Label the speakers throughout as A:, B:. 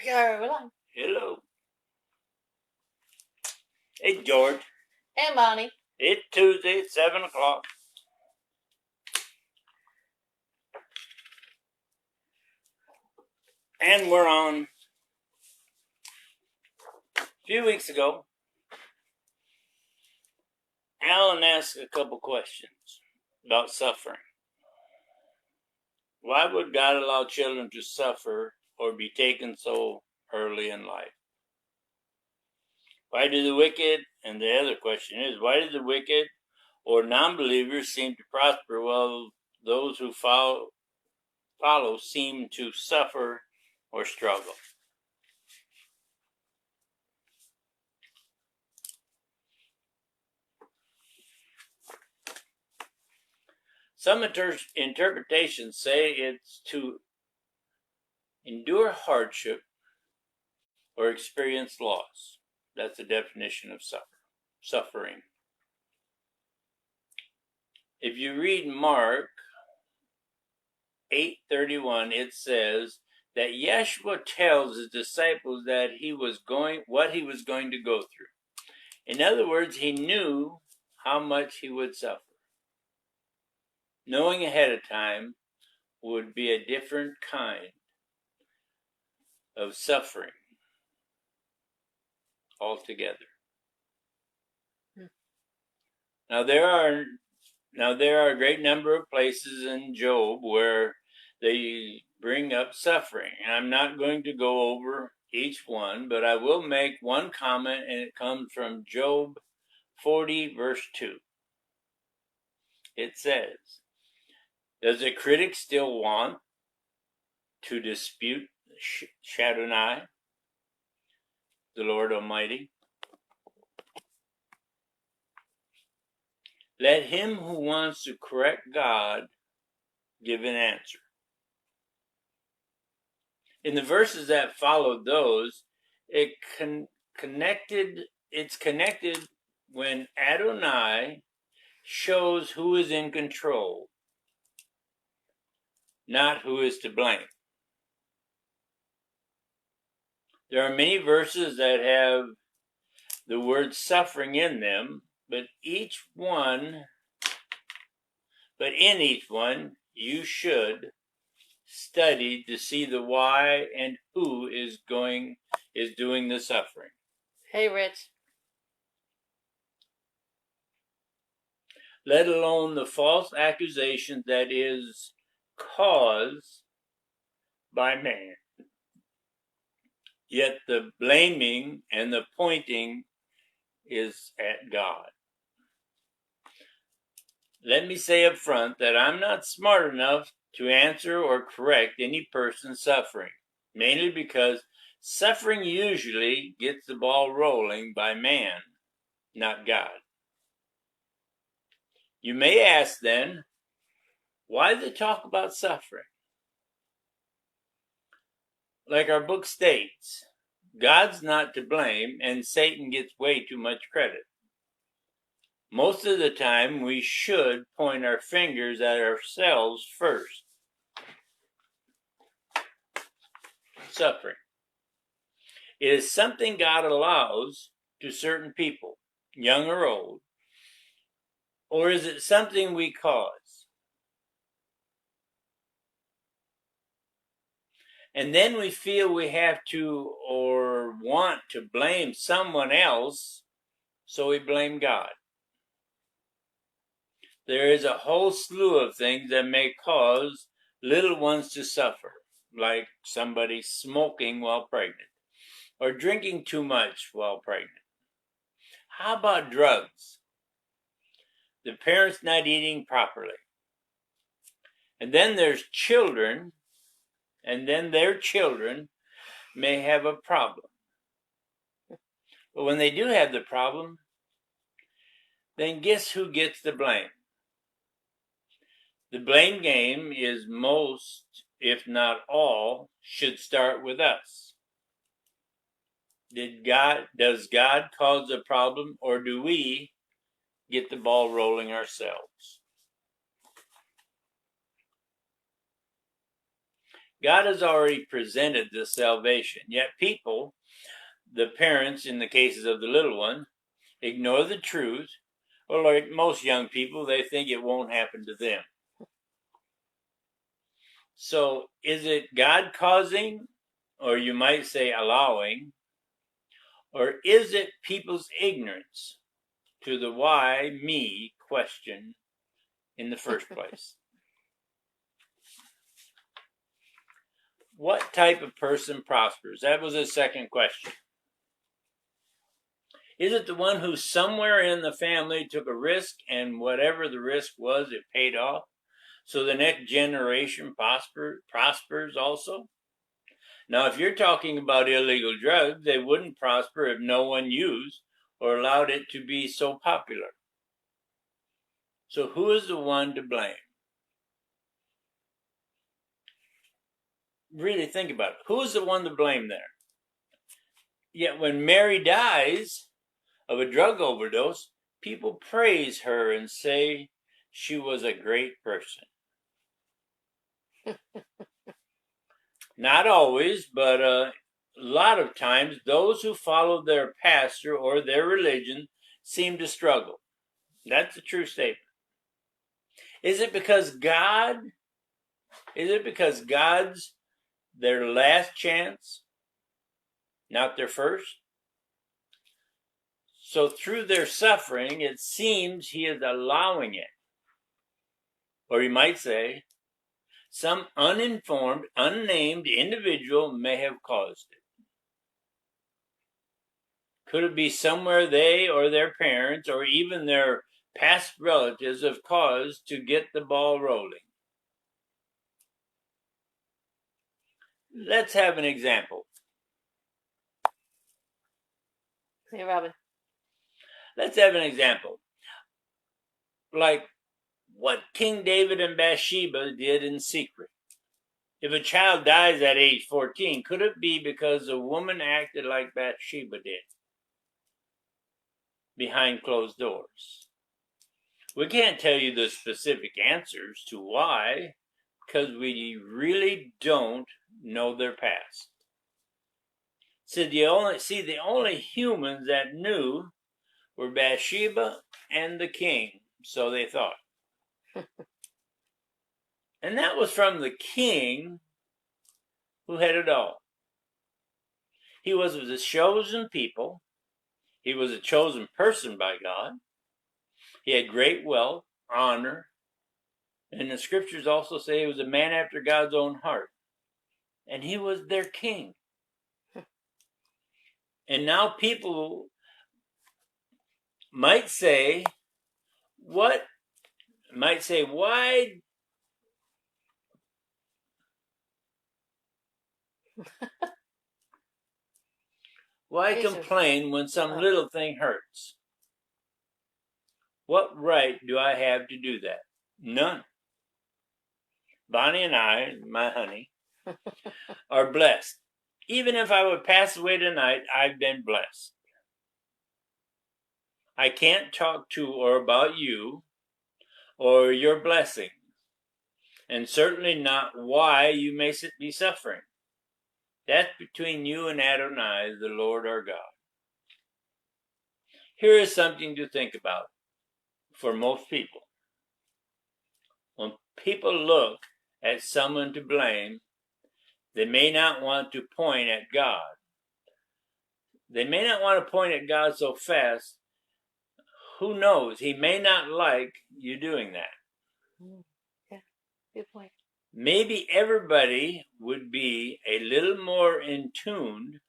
A: We're live.
B: Hello. Hey, George.
A: Hey, Bonnie.
B: It's Tuesday, 7 o'clock. And we're on. A few weeks ago, Alan asked a couple questions about suffering. Why would God allow children to suffer or be taken so early in life? Why do the wicked, and the other question is, why do the wicked or non-believers seem to prosper while those who follow seem to suffer or struggle? Some interpretations say it's to endure hardship or experience loss. That's the definition of suffering. If you read Mark 8:31, it says that Yeshua tells his disciples that what he was going to go through. In other words, he knew how much he would suffer. Knowing ahead of time would be a different kind of suffering altogether. Now there are a great number of places in Job where they bring up suffering. And I'm not going to go over each one, but I will make one comment, and it comes from Job 40, verse 2. It says, does a critic still want to dispute Shaddai, the Lord Almighty? Let him who wants to correct God give an answer. In the verses that followed those, it's connected when Adonai shows who is in control, not who is to blame. There are many verses that have the word suffering in them, but in each one you should study to see the why and who is doing the suffering.
A: Hey, Rich.
B: Let alone the false accusation that is caused by man. Yet the blaming and the pointing is at God. Let me say up front that I'm not smart enough to answer or correct any person suffering, mainly because suffering usually gets the ball rolling by man, not God. You may ask then, why the talk about suffering? Like our book states, God's not to blame and Satan gets way too much credit. Most of the time, we should point our fingers at ourselves first. Suffering. It is something God allows to certain people, young or old, or is it something we cause? And then we feel we have to or want to blame someone else, so we blame God. There is a whole slew of things that may cause little ones to suffer, like somebody smoking while pregnant, or drinking too much while pregnant. How about drugs? The parents not eating properly. And then there's children, and then their children may have a problem. But when they do have the problem, then guess who gets the blame? The blame game is most, if not all, should start with us. Does God cause the problem, or do we get the ball rolling ourselves? God has already presented the salvation. Yet people, the parents in the cases of the little one, ignore the truth, or like most young people, they think it won't happen to them. So is it God causing, or you might say allowing, or is it people's ignorance to the why me question in the first place? What type of person prospers? That was his second question. Is it the one who somewhere in the family took a risk, and whatever the risk was, it paid off? So the next generation prospers also? Now, if you're talking about illegal drugs, they wouldn't prosper if no one used or allowed it to be so popular. So who is the one to blame? Really think about it. Who is the one to blame there? Yet when Mary dies of a drug overdose, people praise her and say she was a great person. Not always, but a lot of times those who follow their pastor or their religion seem to struggle. That's a true statement. Is it because God's their last chance, not their first? So through their suffering, it seems he is allowing it. Or you might say, some uninformed, unnamed individual may have caused it. Could it be somewhere they or their parents or even their past relatives have caused to get the ball rolling? Let's have an example.
A: Hey, Robin.
B: Let's have an example. Like what King David and Bathsheba did in secret. If a child dies at age 14, could it be because a woman acted like Bathsheba did behind closed doors? We can't tell you the specific answers to why, because we really don't know their past. So the only humans that knew were Bathsheba and the king, so they thought. And that was from the king who had it all. He was of the chosen people. He was a chosen person by God. He had great wealth, honor, and the scriptures also say he was a man after God's own heart. And he was their king. And now people might say, why complain when some little thing hurts? What right do I have to do that? None. Bonnie and I, my honey, are blessed. Even if I would pass away tonight, I've been blessed. I can't talk to or about you or your blessings, and certainly not why you may be suffering. That's between you and Adonai, the Lord our God. Here is something to think about for most people. When people look at someone to blame, they may not want to point at God. They may not want to point at God so fast. Who knows? He may not like you doing that.
A: Yeah, good point.
B: Maybe everybody would be a little more in tune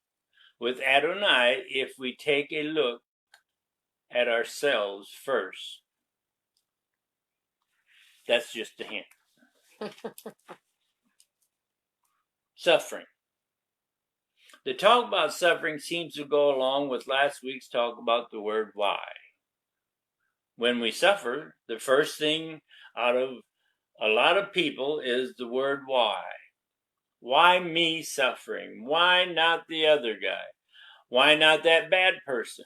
B: with Adonai if we take a look at ourselves first. That's just a hint. Suffering. The talk about suffering seems to go along with last week's talk about the word why. When we suffer, the first thing out of a lot of people is the word why. Why me suffering? Why not the other guy? Why not that bad person?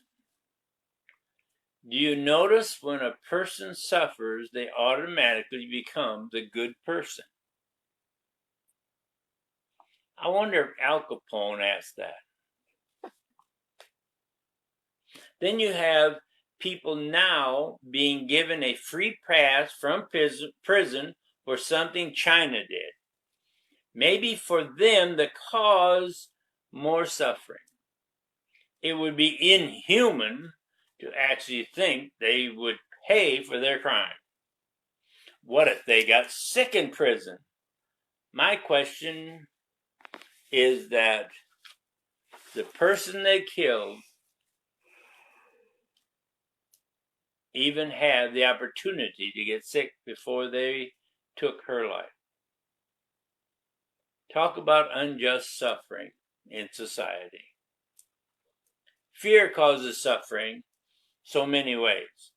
B: Do you notice when a person suffers, they automatically become the good person? I wonder if Al Capone asked that. Then you have people now being given a free pass from prison for something China did. Maybe for them to cause more suffering. It would be inhuman to actually think they would pay for their crime. What if they got sick in prison? My question is that the person they killed even had the opportunity to get sick before they took her life. Talk about unjust suffering in society. Fear causes suffering so many ways,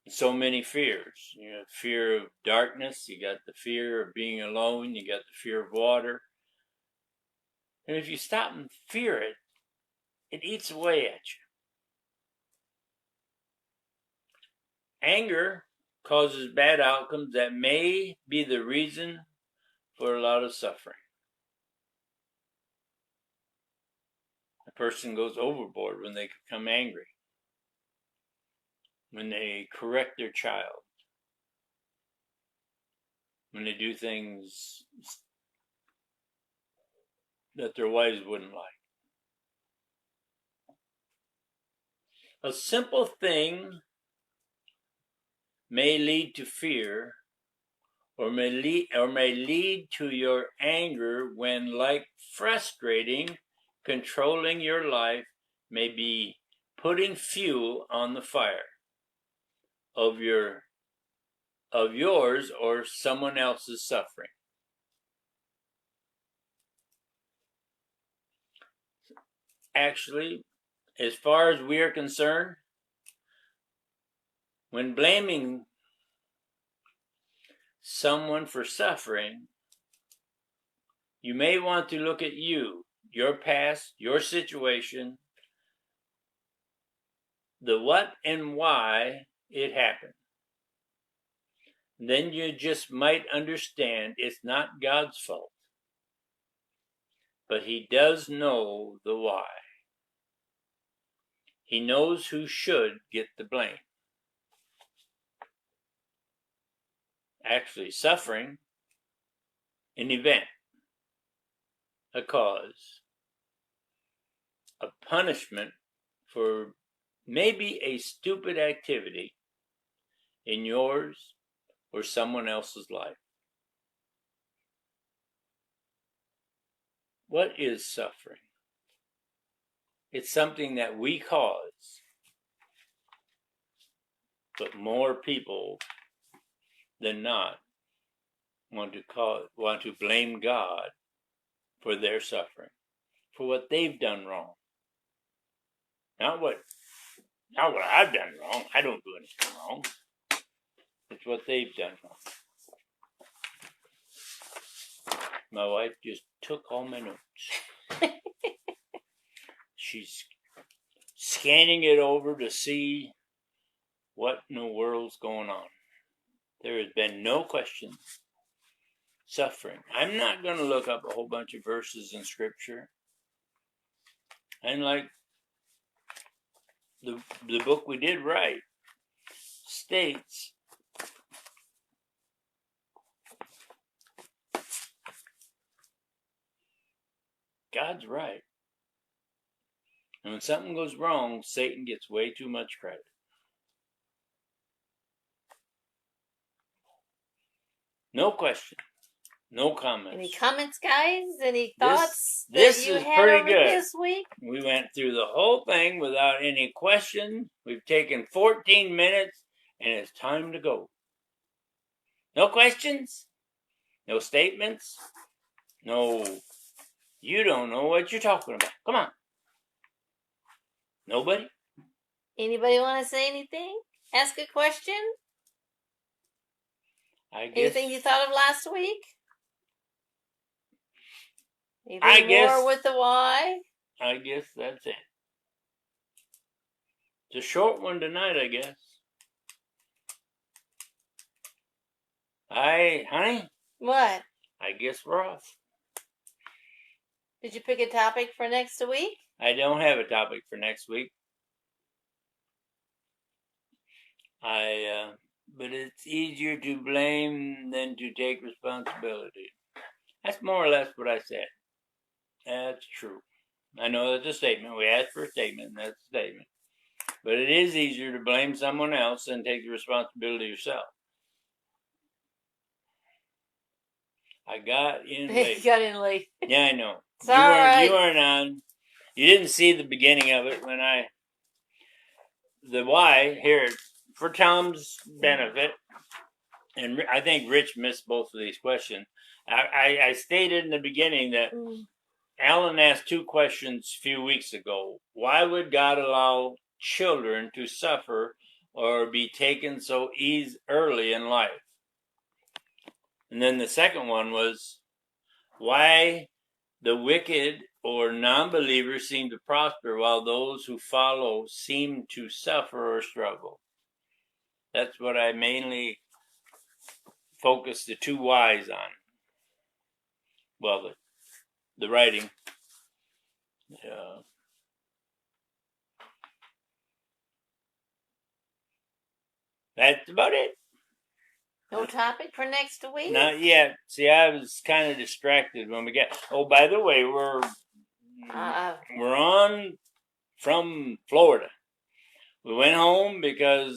B: so many fears. You know, fear of darkness, you got the fear of being alone, you got the fear of water. And if you stop and fear it, it eats away at you. Anger causes bad outcomes that may be the reason for a lot of suffering. A person goes overboard when they become angry, when they correct their child, when they do things that their wives wouldn't like. A simple thing may lead to fear, or may lead to your anger when, like frustrating, controlling your life may be putting fuel on the fire of yours or someone else's suffering. Actually, as far as we are concerned, when blaming someone for suffering, you may want to look at you, your past, your situation, the what and why it happened. Then you just might understand it's not God's fault, but He does know the why. He knows who should get the blame. Actually, suffering, an event, a cause, a punishment for maybe a stupid activity in yours or someone else's life. What is suffering? It's something that we cause, but more people than not want to blame God for their suffering, for what they've done wrong. Not what I've done wrong. I don't do anything wrong. It's what they've done wrong. My wife just took all my notes. She's scanning it over to see what in the world's going on. There has been no question. Suffering. I'm not going to look up a whole bunch of verses in Scripture. And like the book we did write states, God's right. And when something goes wrong, Satan gets way too much credit. No question. No comments.
A: Any comments, guys? Any thoughts
B: this
A: that you
B: is
A: had
B: pretty
A: over
B: good.
A: this week?
B: We went through the whole thing without any question. We've taken 14 minutes, and it's time to go. No questions? No statements? No, you don't know what you're talking about. Come on. Nobody?
A: Anybody want to say anything? Ask a question? Anything you thought of last week? Anything more with the why?
B: I guess that's it. It's a short one tonight, I guess. Honey?
A: What?
B: I guess we're off.
A: Did you pick a topic for next week?
B: I don't have a topic for next week. But it's easier to blame than to take responsibility. That's more or less what I said. That's true. I know that's a statement. We asked for a statement, and that's a statement. But it is easier to blame someone else than take the responsibility yourself. I got in late.
A: You got in late.
B: Yeah, I know.
A: It's all right.
B: You weren't on. You didn't see the beginning of it when the why here for Tom's benefit, and I think Rich missed both of these questions. I stated in the beginning that Alan asked two questions a few weeks ago. Why would God allow children to suffer or be taken so early in life? And then the second one was why the wicked or non-believers seem to prosper while those who follow seem to suffer or struggle. That's what I mainly focused the two whys on. Well, the writing. That's about it.
A: No topic for next week?
B: Not yet. See, I was kind of distracted when we got. Oh, by the way, we're on from Florida. We went home because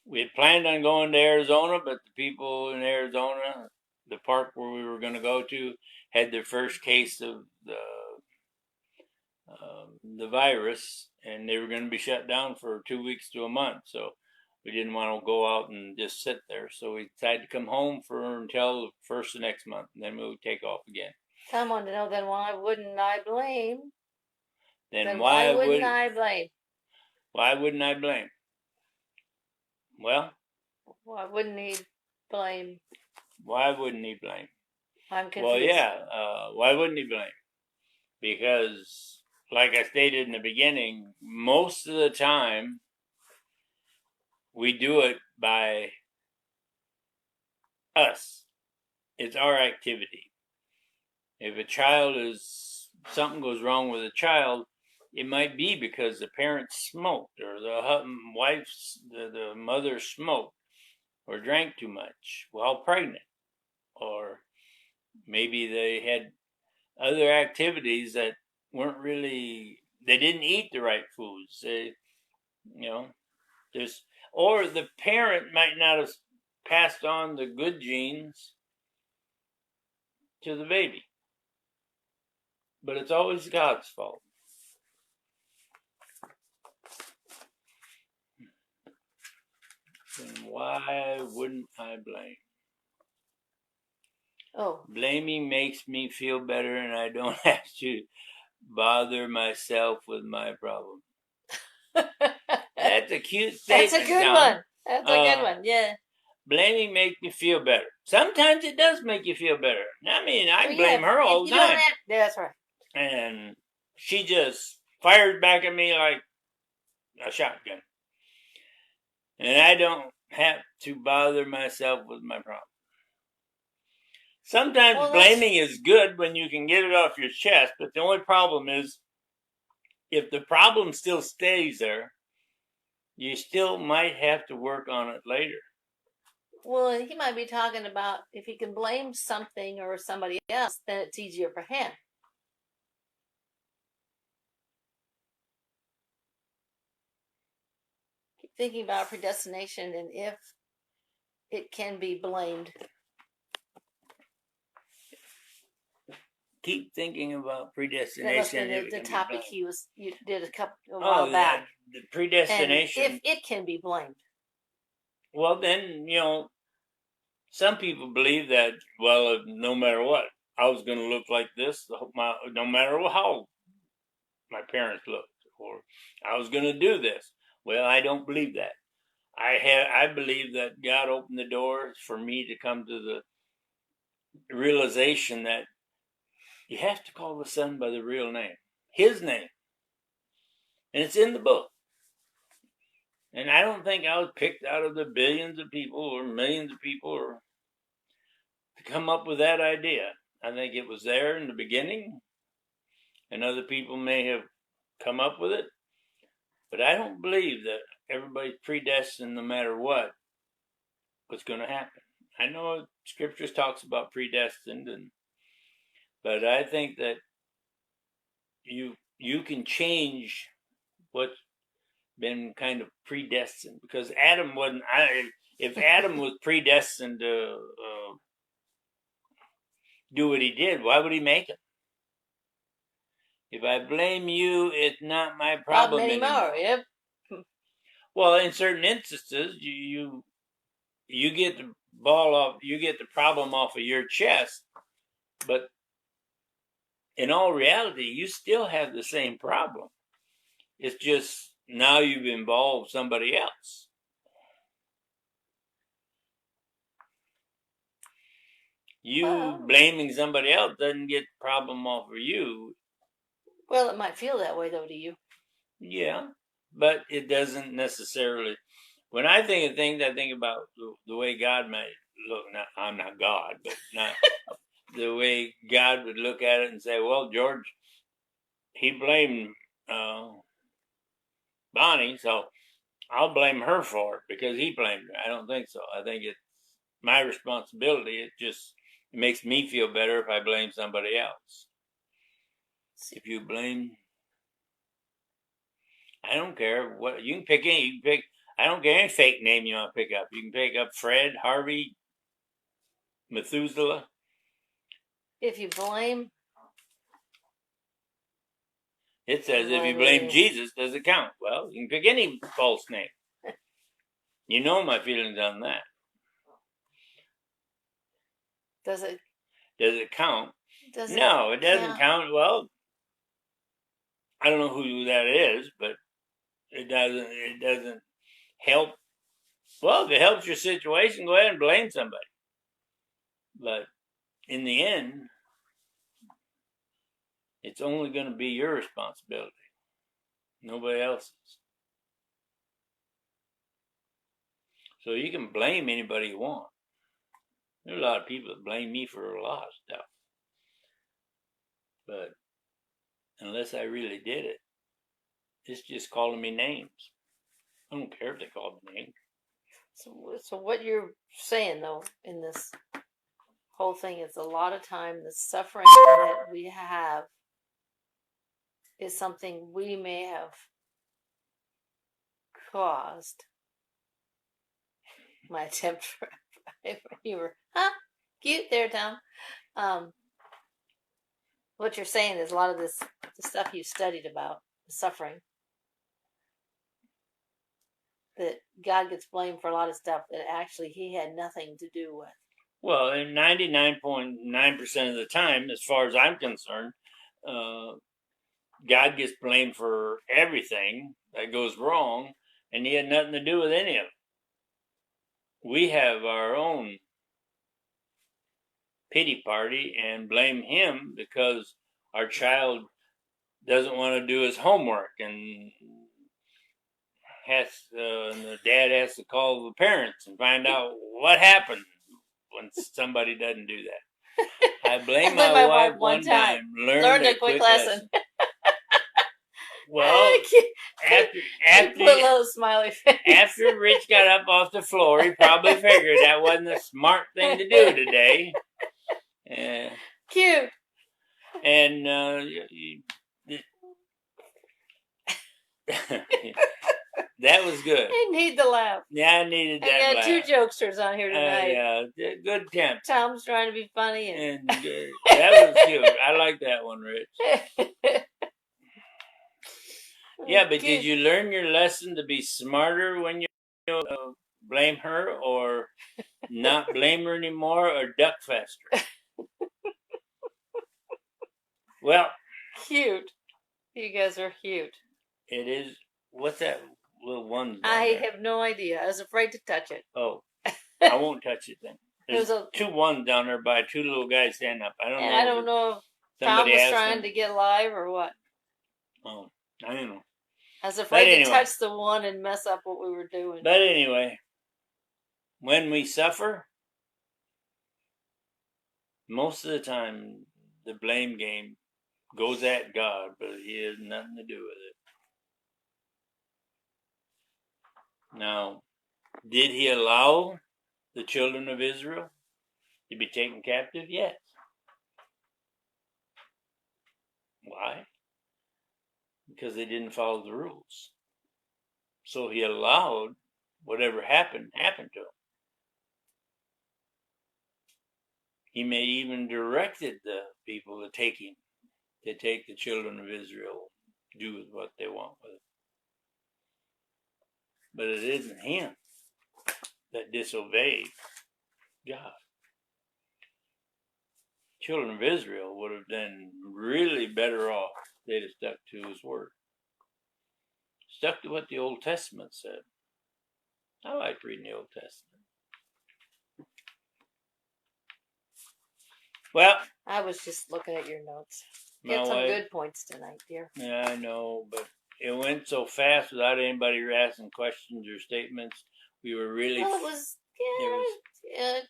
B: we had planned on going to Arizona, but the people in Arizona, the park where we were going to go to, had their first case of the virus, and they were going to be shut down for 2 weeks to a month. So we didn't want to go out and just sit there. So we decided to come home until the first of next month, and then we would take off again.
A: I wanted to know, then why wouldn't I blame?
B: Then why wouldn't
A: I blame?
B: Why wouldn't I blame? Well,
A: why wouldn't he blame?
B: Why wouldn't he blame?
A: I'm confused.
B: Well, yeah. Why wouldn't he blame? Because, like I stated in the beginning, most of the time we do it by us. It's our activity. If something goes wrong with a child, it might be because the parents smoked, or the mother smoked, or drank too much while pregnant, or maybe they had other activities that weren't really. They didn't eat the right foods. Or the parent might not have passed on the good genes to the baby. But it's always God's fault. Then why wouldn't I blame?
A: Oh.
B: Blaming makes me feel better, and I don't have to bother myself with my problem. That's a cute statement.
A: That's a good one. That's a good one, yeah.
B: Blaming makes me feel better. Sometimes it does make you feel better. I mean, I blame her all the time.
A: That's right.
B: And she just fired back at me like a shotgun. And I don't have to bother myself with my problem. Sometimes blaming is good when you can get it off your chest, but the only problem is if the problem still stays there, you still might have to work on it later.
A: Well, he might be talking about if he can blame something or somebody else, then it's easier for him. Keep thinking about predestination and if it can be blamed.
B: Keep thinking about predestination.
A: That the topic you did a while back.
B: The predestination.
A: And if it can be blamed.
B: Well, then, some people believe that, well, no matter what, I was going to look like this, no matter how my parents looked, or I was going to do this. Well, I don't believe that. I believe that God opened the doors for me to come to the realization that you have to call the Son by the real name, His name. And it's in the book. And I don't think I was picked out of the billions of people or millions of people to come up with that idea. I think it was there in the beginning, and other people may have come up with it. But I don't believe that everybody's predestined no matter what's going to happen. I know Scriptures talks about predestined, but I think that you can change what's been kind of predestined, because Adam wasn't. If Adam was predestined to do what he did, why would he make him? If I blame you, it's not my problem anymore.
A: Yep.
B: Well, in certain instances, you get the ball off, you get the problem off of your chest, but in all reality, you still have the same problem. It's just now you've involved somebody else. You blaming somebody else doesn't get the problem off of you.
A: Well, it might feel that way, though, to you.
B: Yeah, but it doesn't necessarily. When I think of things, I think about the way God might look. Now, I'm not God, but not the way God would look at it and say, well, George, he blamed Bonnie, so I'll blame her for it because he blamed her. I don't think so. I think it's my responsibility. It makes me feel better if I blame somebody else. If you blame, I don't care what you can pick any. You can pick. I don't care any fake name you want to pick up. You can pick up Fred, Harvey, Methuselah.
A: If you blame,
B: it says if you blame Jesus, does it count? Well, you can pick any false name. You know my feelings on that.
A: Does it?
B: Does it count?
A: No,
B: it doesn't count. Well, I don't know who that is, but it doesn't help. Well, if it helps your situation, go ahead and blame somebody. But in the end, it's only going to be your responsibility, nobody else's. So you can blame anybody you want. There are a lot of people that blame me for a lot of stuff. But unless I really did it, it's just calling me names. I don't care if they call me names.
A: So what you're saying, though, in this whole thing is a lot of time the suffering that we have is something we may have caused. My attempt for humor. Cute there, Tom. What you're saying is a lot of the stuff you studied about, the suffering, that God gets blamed for a lot of stuff that actually he had nothing to do with.
B: Well, in 99.9% of the time, as far as I'm concerned, God gets blamed for everything that goes wrong, and he had nothing to do with any of it. We have our own pity party and blame him because our child doesn't want to do his homework, and the dad has to call the parents and find out what happened when somebody doesn't do that. I blame my wife one time. Learned a quick lesson. Well, after Rich got up off the floor, he probably figured that wasn't a smart thing to do today.
A: Cute.
B: And that was good.
A: I need to laugh.
B: Yeah, I needed that laugh.
A: I got two jokesters on here tonight.
B: Yeah, good attempt.
A: Tom's trying to be funny.
B: And that was cute. I like that one, Rich. Yeah, but did you learn your lesson to be smarter when you blame her, or not blame her anymore, or duck faster? Well,
A: cute. You guys are cute.
B: It is. What's that little one?
A: I have no idea. I was afraid to touch it.
B: Oh, I won't touch it then. There's two ones down there by two little guys standing up. I don't know if Tom was trying to get live or what. Oh, I don't know. I was afraid to touch the one and mess up what we were doing. But anyway, when we suffer, most of the time the blame game goes at God, but he has nothing to do with it. Now, did he allow the children of Israel to be taken captive? Yes. Why? Because they didn't follow the rules. So he allowed whatever happened to them. He may even directed the people to take the children of Israel, do with what they want with it. But it isn't him that disobeyed God. Children of Israel would have been really better off if they'd have stuck to his word. Stuck to what the Old Testament said. I like reading the Old Testament. Well,
A: I was just looking at your notes.
B: my
A: Get some
B: wife,
A: good points tonight, dear.
B: yeah, I know, but it went so fast without anybody asking questions or statements. We were really.
A: Well, it was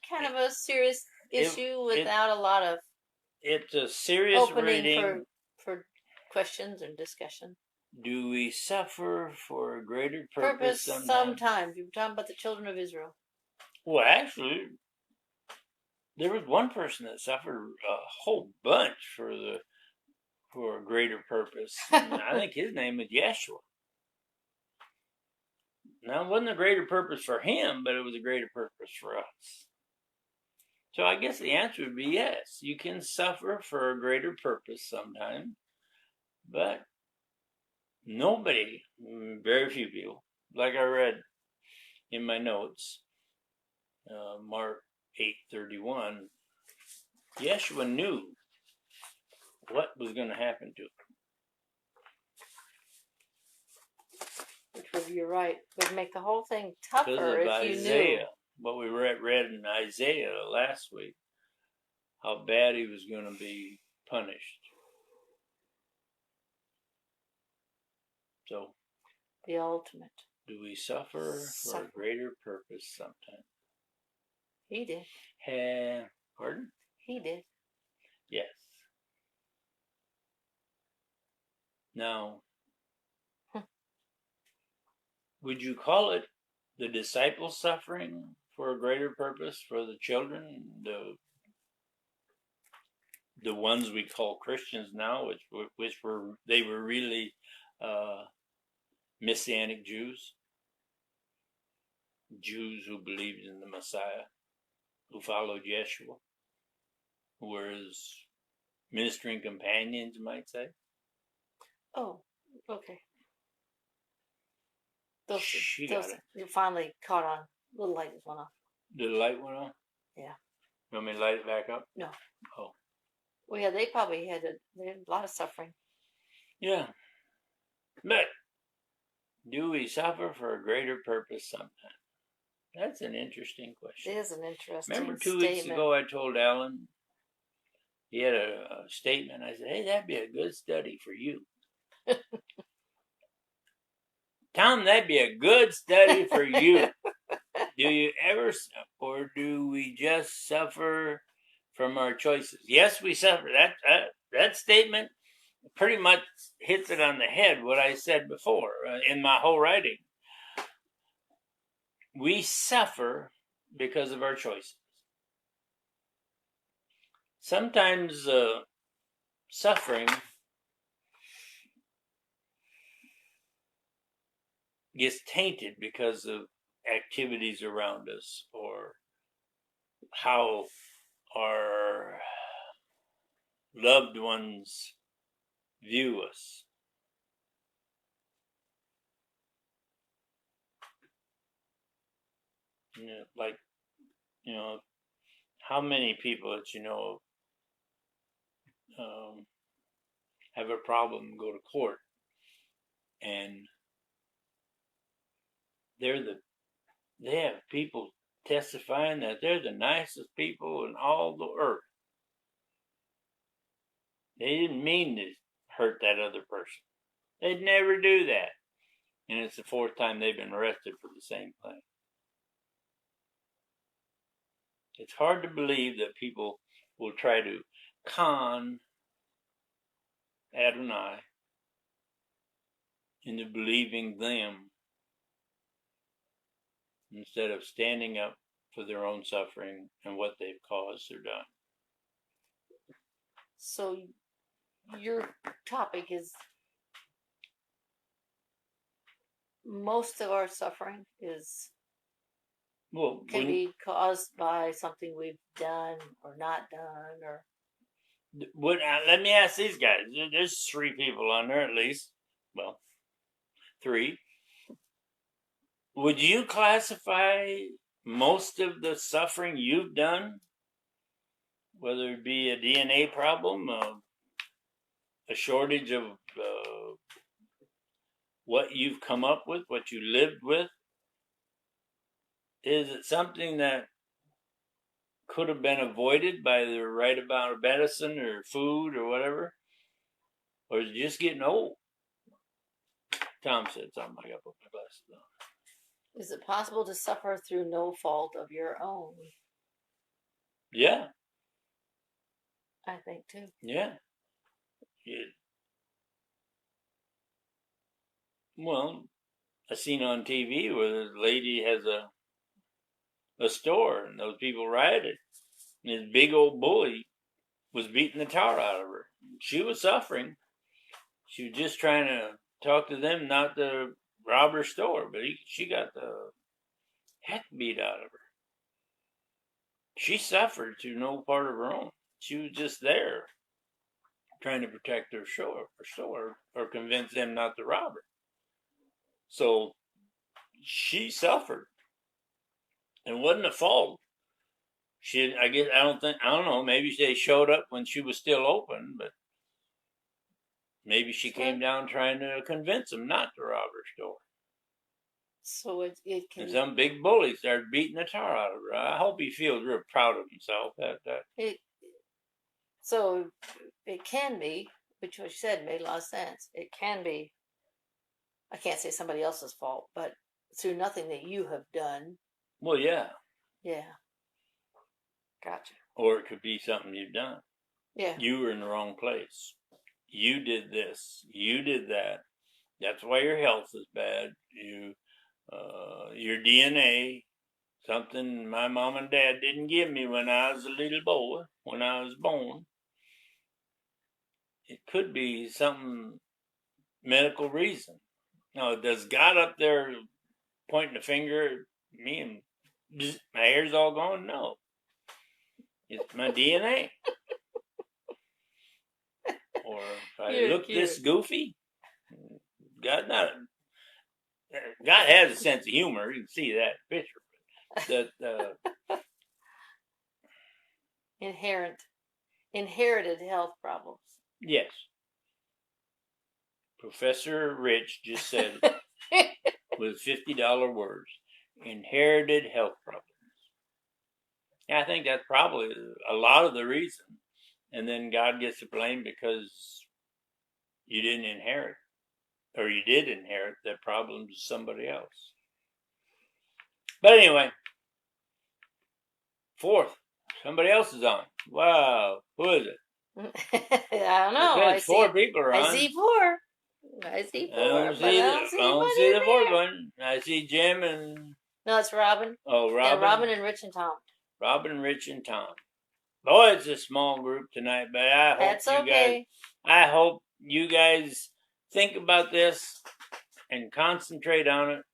A: kind of a serious issue
B: it-
A: without a lot of
B: It's a serious
A: opening
B: reading.
A: for questions and discussion.
B: Do we suffer for a greater
A: Purpose
B: sometimes?
A: sometimes. You were talking about the children of Israel.
B: Well, actually, there was one person that suffered a whole bunch for a greater purpose. And I think his name was Yeshua. Now, it wasn't a greater purpose for him, but it was a greater purpose for us. So I guess the answer would be yes. You can suffer for a greater purpose sometimes, but nobody, very few people, like I read in my notes, Mark 8:31, Yeshua knew what was going to happen to him.
A: Which would, you're right, would make the whole thing tougher
B: Because of
A: if you
B: Isaiah,
A: knew.
B: what we read in Isaiah last week, how bad he was going to be punished. So,
A: The ultimate.
B: do we suffer for a greater purpose sometimes?
A: He did.
B: Pardon?
A: He did.
B: Yes. Now, would you call it the disciples suffering for a greater purpose for the children, the ones we call Christians now, which were really Messianic Jews who believed in the Messiah, who followed Yeshua, who were his ministering companions, you might say.
A: Oh, okay. Those
B: got it.
A: You finally caught on. The light went off.
B: The light went on?
A: Yeah.
B: You want me to light it back up?
A: No.
B: Oh.
A: Well, yeah, they probably had a lot of suffering.
B: Yeah. But do we suffer for a greater purpose sometimes? That's an interesting question.
A: It is an interesting
B: Remember 2
A: statement.
B: weeks ago I told Alan, he had a statement. I said, hey, that'd be a good study for you. Tom, that'd be a good study for you. Do you ever, or do we just suffer from our choices? Yes, we suffer. That statement pretty much hits it on the head, what I said before in my whole writing. We suffer because of our choices. Sometimes suffering gets tainted because of activities around us or how our loved ones view us. How many people that have a problem and go to court, and they have people testifying that they're the nicest people in all the earth. They didn't mean to hurt that other person. They'd never do that. And it's the 4th time they've been arrested for the same thing. It's hard to believe that people will try to con Adonai into believing them instead of standing up for their own suffering and what they've caused or done.
A: So your topic is most of our suffering can be caused by something we've done or not done, or
B: let me ask these guys. There's 3 people on there at least. Well, 3. Would you classify most of the suffering you've done, whether it be a DNA problem, a shortage of what you've come up with, what you lived with, is it something that could have been avoided by the right amount of medicine or food or whatever? Or is it just getting old? Tom said something. I got to put my glasses on.
A: is it possible to suffer through no fault of your own?
B: Yeah.
A: I think too.
B: Yeah. Well, I seen on TV where the lady has a store and those people rioted. And this big old bully was beating the tar out of her. She was suffering. She was just trying to talk to them not to rob her store, but she got the heck beat out of her. She suffered through no part of her own. She was just there trying to protect her store or convince them not to rob her. So she suffered. It wasn't a fault. I don't know, maybe they showed up when she was still open, but maybe she came down trying to convince them not to rob her store.
A: So it can.
B: And some big bully started beating the tar out of her. I hope he feels real proud of himself.
A: So it can be, which what you said made a lot of sense. It can be, I can't say somebody else's fault, but through nothing that you have done.
B: Well, yeah.
A: Yeah. Gotcha.
B: Or it could be something you've done.
A: Yeah.
B: You were in the wrong place. You did this. You did that. That's why your health is bad. Your DNA, something my mom and dad didn't give me when I was a little boy, when I was born. It could be some medical reason. Now, does God up there pointing the finger at me and my hair's all gone? No. It's my DNA. Or if I look this goofy, God has a sense of humor. You can see that picture.
A: Inherited health problems.
B: Yes. Professor Rich just said with $50 words, inherited health problems. Yeah, I think that's probably a lot of the reason. And then God gets the blame because you didn't inherit, or you did inherit that problem to somebody else. But anyway, 4th, somebody else is on. Wow, who is it?
A: I don't know.
B: I 4 people are on.
A: I see 4. I see 4. I don't
B: see the 4th one. I see Jim and...
A: No, it's Robin.
B: Oh, Robin.
A: And Robin and Rich and Tom.
B: Robin, Rich, and Tom. Boy, it's a small group tonight, but I hope you guys think about this and concentrate on it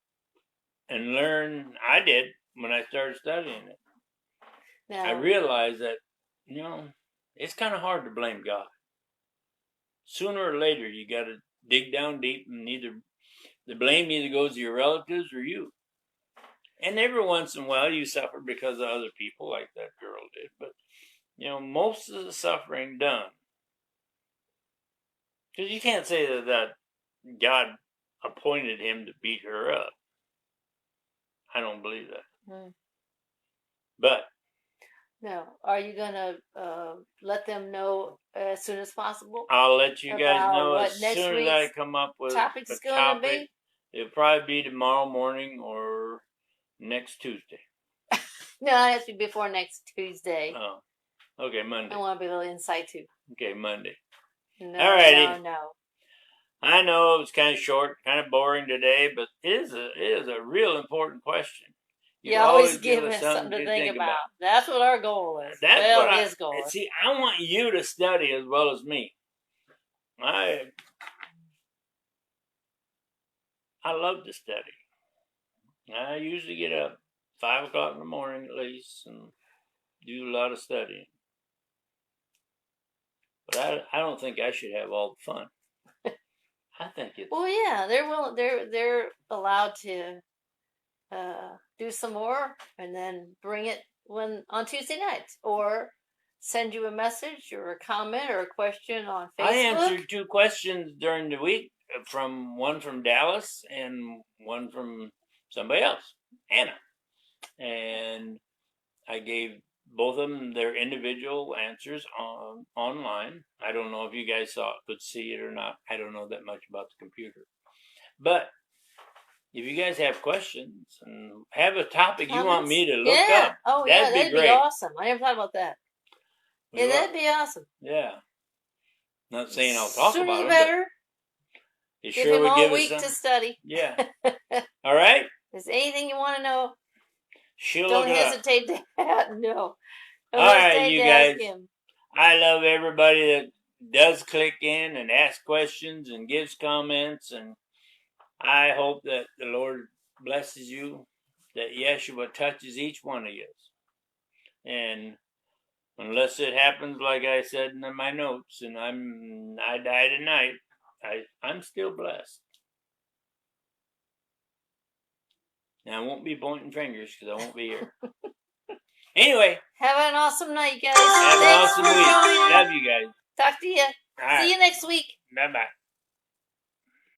B: and learn. I did when I started studying it. Now, I realized that, it's kind of hard to blame God. Sooner or later, you got to dig down deep, and the blame either goes to your relatives or you. And every once in a while, you suffer because of other people, like that girl did. But, most of the suffering done. Because you can't say that God appointed him to beat her up. I don't believe that. But.
A: No. Are you going to let them know as soon as possible?
B: I'll let you guys know as soon as I come up with a topic. It'll probably be tomorrow morning or next Tuesday.
A: No, it has to be before next Tuesday.
B: Oh. Okay, Monday.
A: I want to be a little insight too.
B: Okay, Monday.
A: No,
B: Alrighty.
A: no.
B: I know it was kind of short, kind of boring today, but it is a real important question.
A: You always give us something to think about. That's what our goal is.
B: That's
A: well,
B: what
A: his goal is.
B: See, I want you to study as well as me. I love to study. I usually get up 5 o'clock in the morning at least and do a lot of studying. But I don't think I should have all the fun. I think it's
A: Well, yeah, they're allowed to do some more and then bring it on Tuesday nights, or send you a message or a comment or a question on Facebook.
B: I answered 2 questions during the week, from one from Dallas and one from somebody else, Anna, and I gave both of them their individual answers online. I don't know if you guys could see it or not. I don't know that much about the computer, but if you guys have questions and have a topic you want me to look up, that'd be great.
A: Awesome. I never thought about that. Yeah, that'd be awesome.
B: Yeah. Not saying I'll talk about it.
A: Sooner the better.
B: It
A: Give
B: sure
A: him
B: would
A: all
B: give
A: week
B: us
A: to study.
B: Yeah. All right.
A: Is there anything you want to know?
B: She'll
A: Don't
B: look it up.
A: hesitate to no. Don't
B: All right,
A: hesitate
B: you
A: to ask
B: guys.
A: him.
B: I love everybody that does click in and ask questions and gives comments, and I hope that the Lord blesses you, that Yeshua touches each one of you. And unless it happens like I said in my notes, and I die tonight, I'm still blessed. Now I won't be pointing fingers because I won't be here. Anyway,
A: have an awesome night, guys.
B: Have
A: Thanks
B: an awesome week.
A: for joining.
B: Love you guys.
A: Talk to you.
B: All right.
A: See you next week.
B: Bye bye.